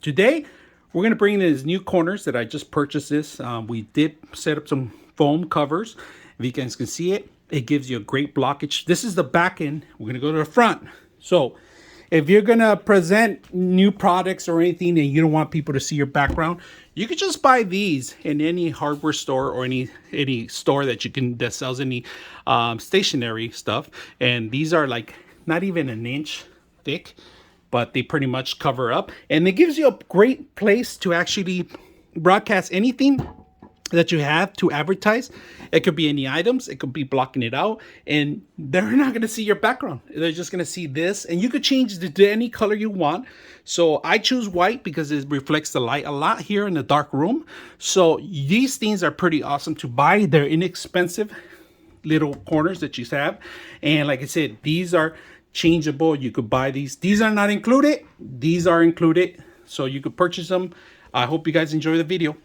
Today, we're going to bring in these new corners that I just purchased this. We did set up some foam covers. If you guys can see it, it gives you a great blockage. This is the back end. We're going to go to the front. So if you're going to present new products or anything and you don't want people to see your background, you could just buy these in any hardware store or any store that sells any stationary stuff. And these are like not even an inch thick, but they pretty much cover up, and it gives you a great place to actually broadcast anything that you have to advertise. It could be any items, it could be blocking it out, and they're not going to see your background. They're just going to see this, and you could change it to any color you want. So I choose white because it reflects the light a lot here in the dark room. So these things are pretty awesome to buy. They're inexpensive little corners that you have, and like I said, these are changeable. You could buy these are not included, these are included, so you could purchase them. I hope you guys enjoy the video.